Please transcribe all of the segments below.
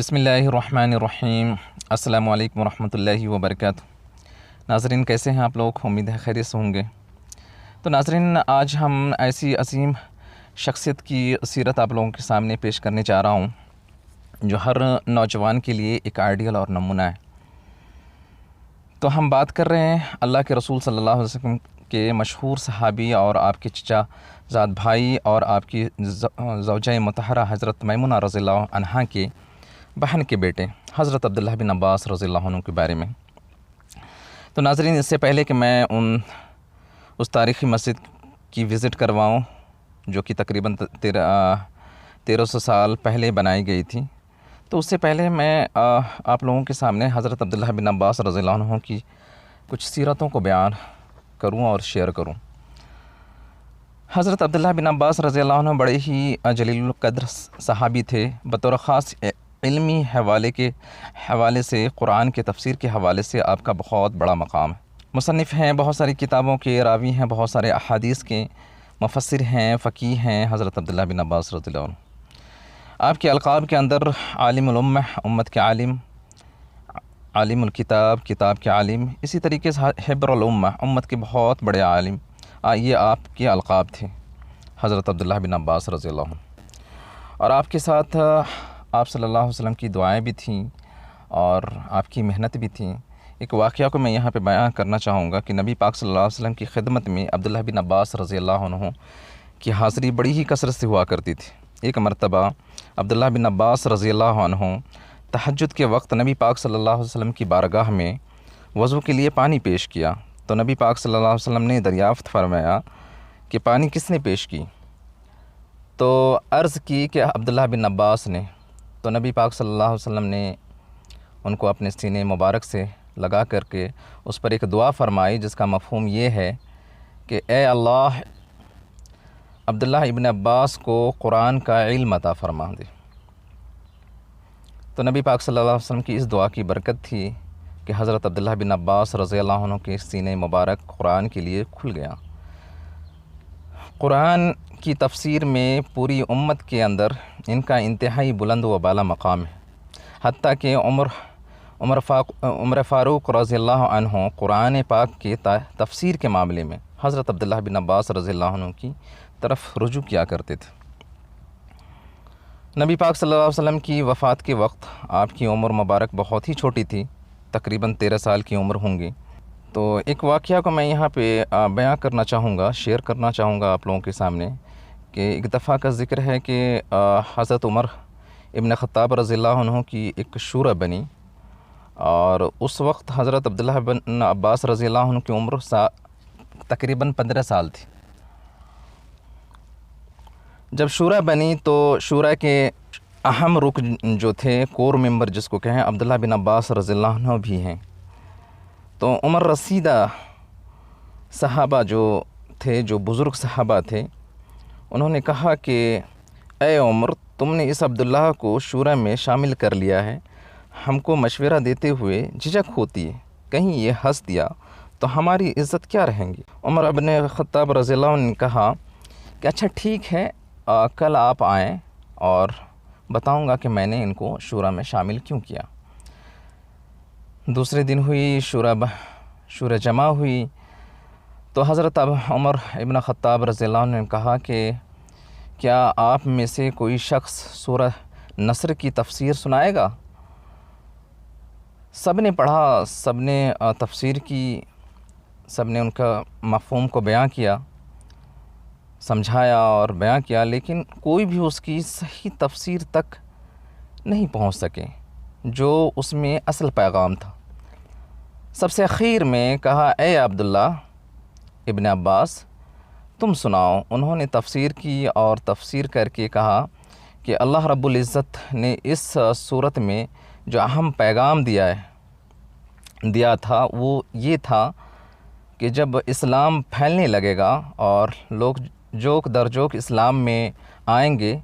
بسم اللہ الرحمن الرحیم۔ السلام علیکم ورحمۃ اللہ وبرکاتہ۔ ناظرین کیسے ہیں آپ لوگ؟ امید ہے خیریت سے ہوں گے۔ تو ناظرین آج ہم ایسی عظیم شخصیت کی سیرت آپ لوگوں کے سامنے پیش کرنے جا رہا ہوں جو ہر نوجوان کے لیے ایک آئیڈیل اور نمونہ ہے۔ تو ہم بات کر رہے ہیں اللہ کے رسول صلی اللہ علیہ وسلم کے مشہور صحابی اور آپ کے چچا زاد بھائی اور آپ کی زوجہ مطہرہ حضرت میمونہ رضی اللہ عنہا کے بہن کے بیٹے حضرت عبداللہ بن عباس رضی اللہ عنہ کے بارے میں۔ تو ناظرین اس سے پہلے کہ میں اس تاریخی مسجد کی وزٹ کرواؤں جو کہ تقریباً 1300 سال پہلے بنائی گئی تھی، تو اس سے پہلے میں آپ لوگوں کے سامنے حضرت عبداللہ بن عباس رضی اللہ عنہ کی کچھ سیرتوں کو بیان کروں اور شیئر کروں۔ حضرت عبداللہ بن عباس رضی اللہ عنہ بڑے ہی جلیل القدر صحابی تھے۔ بطور خاص علمی حوالے سے قرآن کے تفسیر کے حوالے سے آپ کا بہت بڑا مقام ہے۔ مصنف ہیں، بہت ساری کتابوں کے راوی ہیں، بہت سارے احادیث کے مفسر ہیں، فقیہ ہیں حضرت عبداللہ بن عباس رضی اللہ عنہ۔ آپ کے القاب کے اندر عالم الامہ، امت کے عالم، عالم الکتاب، کتاب کے عالم، اسی طریقے سے حبر الامہ، امت کے بہت بڑے عالم، یہ آپ کے القاب تھے حضرت عبداللہ بن عباس رضی اللہ عنہ۔ اور آپ کے ساتھ آپ صلی اللہ علیہ وسلم کی دعائیں بھی تھیں اور آپ کی محنت بھی تھیں۔ ایک واقعہ کو میں یہاں پہ بیان کرنا چاہوں گا کہ نبی پاک صلی اللہ علیہ وسلم کی خدمت میں عبداللہ بن عباس رضی اللہ عنہ کی حاضری بڑی ہی کثرت سے ہوا کرتی تھی۔ ایک مرتبہ عبداللہ بن عباس رضی اللہ عنہ تہجد کے وقت نبی پاک صلی اللہ علیہ وسلم کی بارگاہ میں وضو کے لیے پانی پیش کیا، تو نبی پاک صلی اللہ علیہ وسلم نے دریافت فرمایا کہ پانی کس نے پیش کی؟ تو عرض کی کہ عبداللہ بن عباس نے۔ تو نبی پاک صلی اللہ علیہ وسلم نے ان کو اپنے سینے مبارک سے لگا کر کے اس پر ایک دعا فرمائی جس کا مفہوم یہ ہے کہ اے اللہ عبداللہ ابن عباس کو قرآن کا علم عطا فرما دے۔ تو نبی پاک صلی اللہ علیہ وسلم کی اس دعا کی برکت تھی کہ حضرت عبداللہ بن عباس رضی اللہ عنہ کے سینے مبارک قرآن کے لیے کھل گیا۔ قرآن کی تفسیر میں پوری امت کے اندر ان کا انتہائی بلند و بالا مقام ہے، حتیٰ کہ عمر فاروق رضی اللہ عنہ قرآن پاک کے تفسیر کے معاملے میں حضرت عبداللہ بن عباس رضی اللہ عنہ کی طرف رجوع کیا کرتے تھے۔ نبی پاک صلی اللہ علیہ وسلم کی وفات کے وقت آپ کی عمر مبارک بہت ہی چھوٹی تھی، تقریباً 13 سال کی عمر ہوں گی۔ تو ایک واقعہ کو میں یہاں پہ بیان کرنا چاہوں گا، شیئر کرنا چاہوں گا آپ لوگوں کے سامنے کہ ایک دفعہ کا ذکر ہے کہ حضرت عمر ابن خطاب رضی اللہ عنہ کی ایک شورا بنی، اور اس وقت حضرت عبداللہ بن عباس رضی اللہ عنہ کی عمر تقریباً 15 سال تھی۔ جب شورا بنی تو شورا کے اہم رکن جو تھے، کور ممبر جس کو کہیں، عبداللہ بن عباس رضی اللہ عنہ بھی ہیں۔ تو عمر رسیدہ صحابہ جو تھے، جو بزرگ صحابہ تھے، انہوں نے کہا کہ اے عمر، تم نے اس عبداللہ کو شورا میں شامل کر لیا ہے، ہم کو مشورہ دیتے ہوئے جھجک ہوتی ہے، کہیں یہ ہنس دیا تو ہماری عزت کیا رہیں گی؟ عمر ابن خطاب رضی اللہ عنہ نے کہا کہ اچھا ٹھیک ہے، کل آپ آئیں اور بتاؤں گا کہ میں نے ان کو شورا میں شامل کیوں کیا۔ دوسرے دن ہوئی شورا جمع ہوئی تو حضرت عمر ابن خطاب رضی اللہ عنہ نے کہا کہ کیا آپ میں سے کوئی شخص سورہ نصر کی تفسیر سنائے گا؟ سب نے پڑھا، سب نے تفسیر کی، سب نے ان کا مفہوم کو بیان کیا، سمجھایا اور بیان کیا، لیکن کوئی بھی اس کی صحیح تفسیر تک نہیں پہنچ سکے جو اس میں اصل پیغام تھا۔ سب سے اخیر میں کہا اے عبداللہ ابن عباس تم سناؤ۔ انہوں نے تفسیر کی اور تفسیر کر کے کہا کہ اللہ رب العزت نے اس صورت میں جو اہم پیغام دیا تھا وہ یہ تھا کہ جب اسلام پھیلنے لگے گا اور لوگ جوک در جوک اسلام میں آئیں گے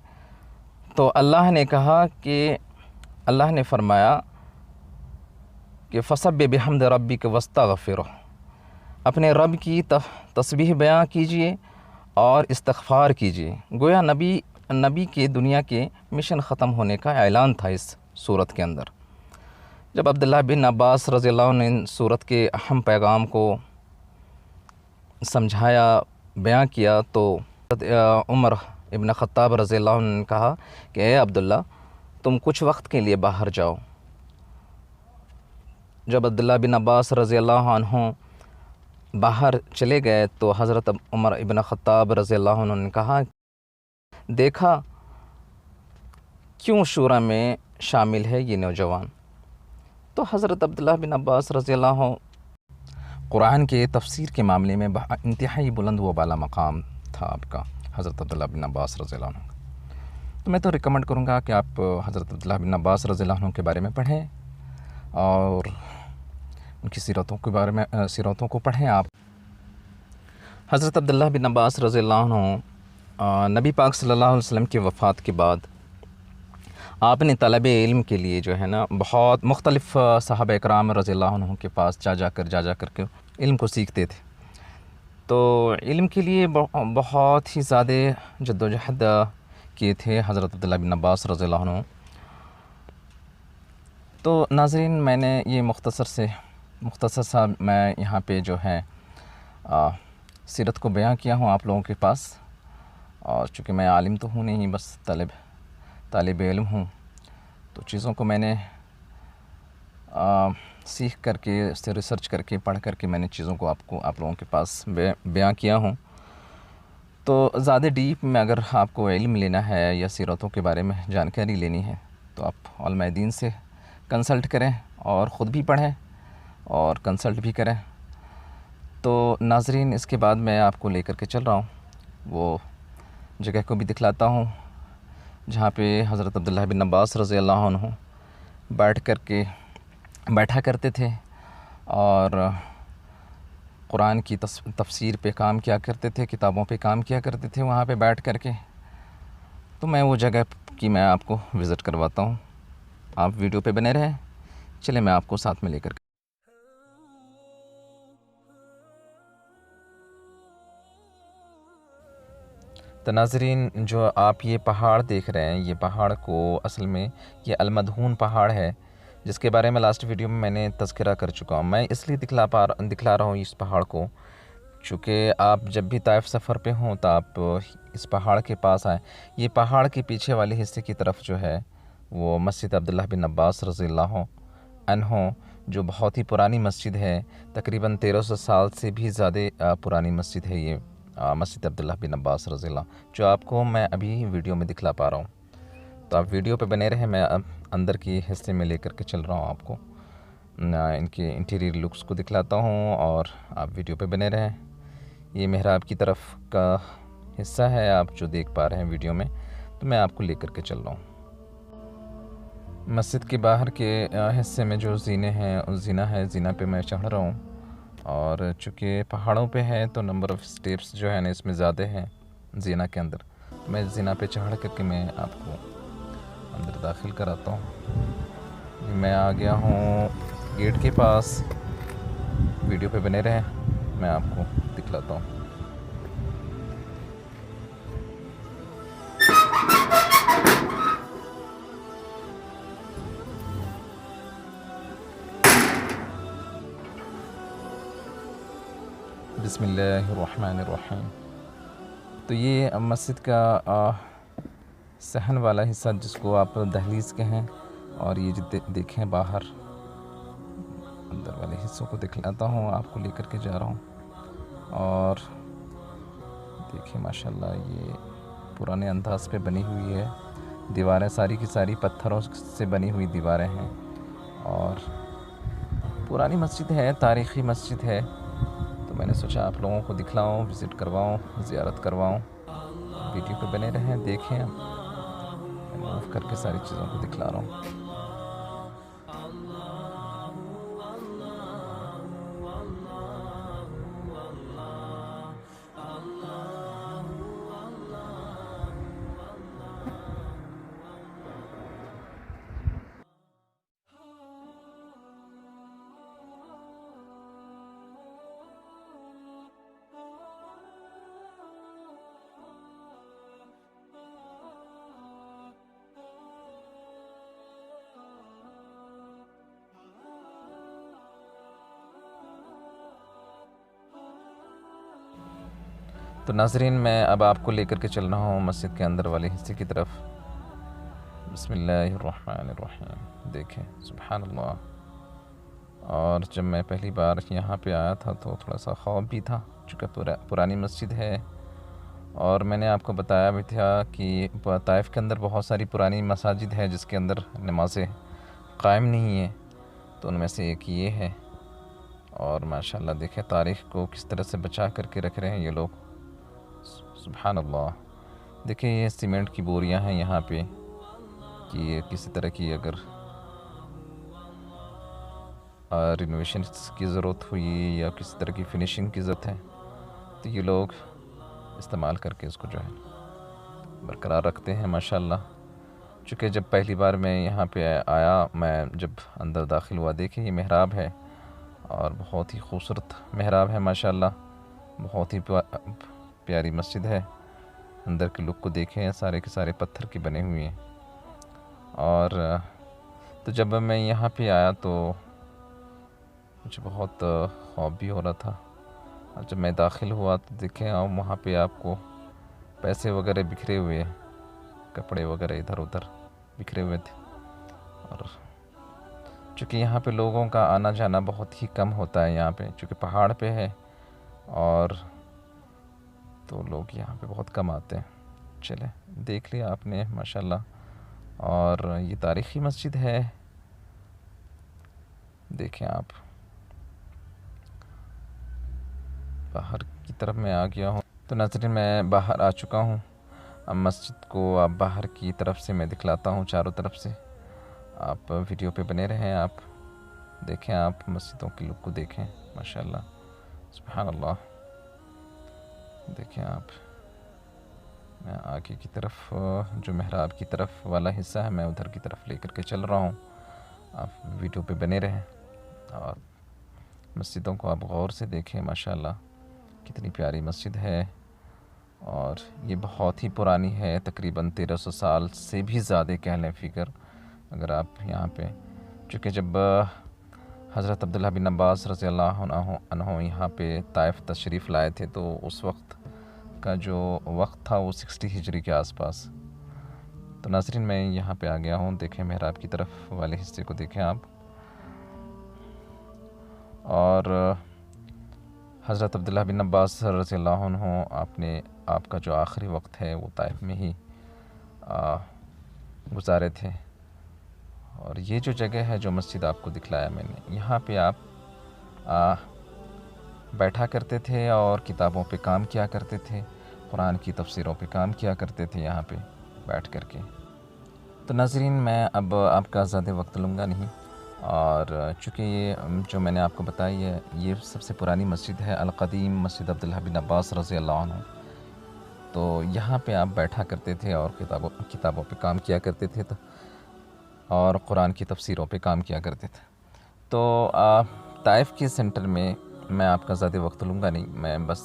تو اللہ نے کہا کہ اللہ نے فرمایا کہ فَسَبِّحْ بِحَمْدِ رَبِّكَ وَاسْتَغْفِرْهُ، اپنے رب کی تسبیح بیان کیجئے اور استغفار کیجئے۔ گویا نبی کے دنیا کے مشن ختم ہونے کا اعلان تھا اس سورت کے اندر جب عبداللہ بن عباس رضی اللہ عنہ نے سورت کے اہم پیغام کو سمجھایا، بیان کیا، تو عمر ابن خطاب رضی اللہ عنہ نے کہا کہ اے عبداللہ تم کچھ وقت کے لیے باہر جاؤ۔ جب عبداللہ بن عباس رضی اللہ عنہ باہر چلے گئے تو حضرت عمر ابن خطاب رضی اللہ عنہ نے کہا دیکھا کیوں شورا میں شامل ہے یہ نوجوان۔ تو حضرت عبداللہ بن عباس رضی اللہ عنہ قرآن کے تفسیر کے معاملے میں انتہائی بلند و بالا مقام تھا آپ کا حضرت عبداللہ بن عباس رضی اللہ عنہ۔ تو میں تو ریکمنڈ کروں گا کہ آپ حضرت عبداللہ بن عباس رضی اللہ عنہ کے بارے میں پڑھیں اور ان کی سیرتوں کے بارے میں سیرتوں کو پڑھیں آپ۔ حضرت عبداللہ بن عباس رضی اللہ عنہ نبی پاک صلی اللہ علیہ وسلم کی وفات کے بعد آپ نے طلب علم کے لیے جو ہے نا بہت مختلف صحابہ اکرام رضی اللہ عنہ کے پاس جا کر کے علم کو سیکھتے تھے۔ تو علم کے لیے بہت ہی زیادہ جد و جہد کیے تھے حضرت عبداللہ بن عباس رضی اللہ عنہ۔ تو ناظرین میں نے یہ مختصر سا میں یہاں پہ جو ہے سیرت کو بیان کیا ہوں آپ لوگوں کے پاس، اور چونکہ میں عالم تو ہوں نہیں، بس طالب علم ہوں، تو چیزوں کو میں نے سیکھ کر کے، اس سے ریسرچ کر کے، پڑھ کر کے میں نے چیزوں کو آپ لوگوں کے پاس بیان کیا ہوں۔ تو زیادہ ڈیپ میں اگر آپ کو علم لینا ہے یا سیرتوں کے بارے میں جانکاری لینی ہے تو آپ علماء دین سے کنسلٹ کریں اور خود بھی پڑھیں اور کنسلٹ بھی کریں۔ تو ناظرین اس کے بعد میں آپ کو لے کر کے چل رہا ہوں، وہ جگہ کو بھی دکھلاتا ہوں جہاں پہ حضرت عبداللہ بن عباس رضی اللہ عنہ بیٹھا کرتے تھے اور قرآن کی تفسیر پہ کام کیا کرتے تھے، کتابوں پہ کام کیا کرتے تھے وہاں پہ بیٹھ کر کے۔ تو میں وہ جگہ کی میں آپ کو وزٹ کرواتا ہوں، آپ ویڈیو پہ بنے رہیں، چلیں میں آپ کو ساتھ میں لے کر کے۔ تو ناظرین جو آپ یہ پہاڑ دیکھ رہے ہیں، یہ پہاڑ کو اصل میں یہ المدھون پہاڑ ہے، جس کے بارے میں لاسٹ ویڈیو میں نے تذکرہ کر چکا ہوں۔ میں اس لیے دکھلا رہا ہوں اس پہاڑ کو، چونکہ آپ جب بھی طائف سفر پہ ہوں تو آپ اس پہاڑ کے پاس آئیں۔ یہ پہاڑ کے پیچھے والے حصے کی طرف جو ہے وہ مسجد عبداللہ بن عباس رضی اللہ عنہ، جو بہت ہی پرانی مسجد ہے، تقریباً 1300 سال سے بھی زیادہ پرانی مسجد ہے یہ مسجد عبداللہ بن عباس رضی اللہ، جو آپ کو میں ابھی ویڈیو میں دکھلا پا رہا ہوں۔ تو آپ ویڈیو پہ بنے رہیں، میں اب اندر کی حصے میں لے کر کے چل رہا ہوں، آپ کو ان کے انٹیریئر لکس کو دکھلاتا ہوں اور آپ ویڈیو پہ بنے رہیں۔ یہ محراب کی طرف کا حصہ ہے آپ جو دیکھ پا رہے ہیں ویڈیو میں، تو میں آپ کو لے کر کے چل رہا ہوں۔ مسجد کے باہر کے حصے میں جو زینہ پہ میں چڑھ رہا ہوں، اور چونکہ پہاڑوں پہ ہے تو نمبر آف سٹیپس جو ہے نا اس میں زیادہ ہیں زینہ کے اندر، تو میں زینہ پہ چڑھ کر کے میں آپ کو اندر داخل کراتا ہوں۔ میں آ گیا ہوں گیٹ کے پاس، ویڈیو پہ بنے رہیں، میں آپ کو دکھلاتا ہوں۔ بسم اللہ الرحمن الرحیم۔ تو یہ مسجد کا صحن والا حصہ جس کو آپ دہلیز کہیں، اور یہ جو دیکھیں باہر اندر والے حصوں کو دکھلاتا ہوں، آپ کو لے کر کے جا رہا ہوں۔ اور دیکھیں ماشاءاللہ یہ پرانے انداز پہ بنی ہوئی ہے، دیواریں ساری کی ساری پتھروں سے بنی ہوئی دیواریں ہیں، اور پرانی مسجد ہے، تاریخی مسجد ہے، تو میں نے سوچا آپ لوگوں کو دکھلاؤں، وزٹ کرواؤں، زیارت کرواؤں۔ ویڈیو پہ بنے رہیں، دیکھیں، میں موو کر کے ساری چیزوں کو دکھلا رہا ہوں۔ تو ناظرین میں اب آپ کو لے کر کے چل رہا ہوں مسجد کے اندر والے حصے کی طرف۔ بسم اللہ الرحمن الرحیم، دیکھیں سبحان اللہ۔ اور جب میں پہلی بار یہاں پہ آیا تھا تو تھوڑا سا خوف بھی تھا، چونکہ پرانی مسجد ہے، اور میں نے آپ کو بتایا بھی تھا کہ طائف کے اندر بہت ساری پرانی مساجد ہے جس کے اندر نمازیں قائم نہیں ہیں، تو ان میں سے ایک یہ ہے۔ اور ماشاءاللہ دیکھیں تاریخ کو کس طرح سے بچا کر کے رکھ رہے ہیں یہ لوگ، سبحان اللہ۔ دیکھیں یہ سیمنٹ کی بوریاں ہیں یہاں پہ، کہ یہ کسی طرح کی اگر رینوویشن کی ضرورت ہوئی یا کسی طرح کی فنیشنگ کی ضرورت ہے تو یہ لوگ استعمال کر کے اس کو جو ہے برقرار رکھتے ہیں ماشاءاللہ۔ چونکہ جب پہلی بار میں یہاں پہ آیا، میں جب اندر داخل ہوا، دیکھیں یہ محراب ہے اور بہت ہی خوبصورت محراب ہے ماشاءاللہ، بہت ہی پیاری مسجد ہے۔ اندر کے لک کو دیکھیں، سارے کے سارے پتھر کے بنے ہوئے ہیں۔ اور تو جب میں یہاں پہ آیا تو مجھے بہت خوف بھی ہو رہا تھا، اور جب میں داخل ہوا تو دیکھیں وہاں پہ آپ کو پیسے وغیرہ بکھرے ہوئے، کپڑے وغیرہ ادھر ادھر بکھرے ہوئے تھے۔ اور چونکہ یہاں پہ لوگوں کا آنا جانا بہت ہی کم ہوتا ہے یہاں پہ، چونکہ پہاڑ پہ ہے اور تو لوگ یہاں پہ بہت کم آتے ہیں۔ چلیں دیکھ لیا آپ نے ماشاءاللہ۔ اور یہ تاریخی مسجد ہے، دیکھیں آپ، باہر کی طرف میں آ گیا ہوں۔ تو ناظرین میں باہر آ چکا ہوں، اب مسجد کو آپ باہر کی طرف سے میں دکھلاتا ہوں، چاروں طرف سے۔ آپ ویڈیو پہ بنے رہیں، آپ دیکھیں، آپ مسجدوں کی لک کو دیکھیں ماشاءاللہ، سبحان اللہ۔ دیکھیں آپ، میں آگے کی طرف جو محراب کی طرف والا حصہ ہے میں ادھر کی طرف لے کر کے چل رہا ہوں، آپ ویڈیو پہ بنے رہیں اور مسجدوں کو آپ غور سے دیکھیں ماشاءاللہ، کتنی پیاری مسجد ہے۔ اور یہ بہت ہی پرانی ہے، تقریباً 1300 سال سے بھی زیادہ کہہ لیں فگر، اگر آپ یہاں پہ، چونکہ جب حضرت عبداللہ بن عباس رضی اللہ عنہ یہاں پہ طائف تشریف لائے تھے تو اس وقت کا جو وقت تھا وہ 60 ہجری کے آس پاس۔ تو ناظرین میں یہاں پہ آ گیا ہوں، دیکھیں محراب کی طرف والے حصے کو دیکھیں آپ۔ اور حضرت عبداللہ بن عباس رضی اللہ عنہ آپ کا جو آخری وقت ہے وہ طائف میں ہی گزارے تھے۔ اور یہ جو جگہ ہے، جو مسجد آپ کو دکھلایا میں نے، یہاں پہ آپ بیٹھا کرتے تھے اور کتابوں پہ کام کیا کرتے تھے، قرآن کی تفسیروں پہ کام کیا کرتے تھے یہاں پہ بیٹھ کر کے۔ تو ناظرین میں اب آپ کا زیادہ وقت لوں گا نہیں، اور چونکہ یہ جو میں نے آپ کو بتائی ہے یہ سب سے پرانی مسجد ہے، القدیم مسجد عبداللہ بن عباس رضی اللہ عنہ۔ تو یہاں پہ آپ بیٹھا کرتے تھے اور کتابوں پہ کام کیا کرتے تھے اور قرآن کی تفسیروں پہ کام کیا کرتے تھے۔ تو طائف کے سینٹر میں آپ کا زیادہ وقت لوں گا نہیں، میں بس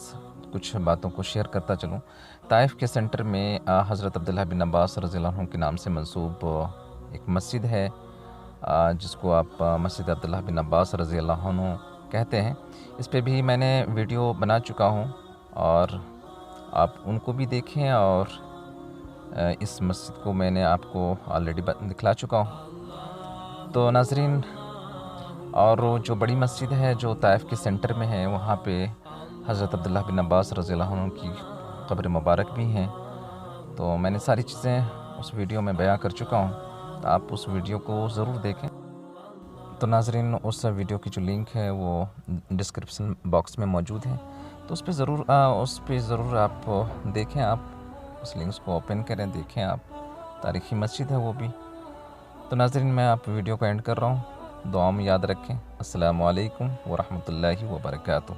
کچھ باتوں کو شیئر کرتا چلوں۔ طائف کے سینٹر میں حضرت عبداللہ بن عباس رضی اللہ عنہ کے نام سے منسوب ایک مسجد ہے، جس کو آپ مسجد عبداللہ بن عباس رضی اللہ عنہ کہتے ہیں۔ اس پہ بھی میں نے ویڈیو بنا چکا ہوں اور آپ ان کو بھی دیکھیں، اور اس مسجد کو میں نے آپ کو آلریڈی دکھلا چکا ہوں۔ تو ناظرین، اور جو بڑی مسجد ہے جو طائف کے سینٹر میں ہے، وہاں پہ حضرت عبداللہ بن عباس رضی اللہ عنہ کی قبر مبارک بھی ہیں۔ تو میں نے ساری چیزیں اس ویڈیو میں بیان کر چکا ہوں، تو آپ اس ویڈیو کو ضرور دیکھیں۔ تو ناظرین اس ویڈیو کی جو لنک ہے وہ ڈسکرپشن باکس میں موجود ہے، تو اس پہ ضرور آپ دیکھیں، آپ اس لنکس کو اوپن کریں، دیکھیں آپ، تاریخی مسجد ہے وہ بھی۔ تو ناظرین میں آپ ویڈیو کو اینڈ کر رہا ہوں، دعاؤں میں یاد رکھیں۔ السلام علیکم ورحمۃ اللہ وبرکاتہ۔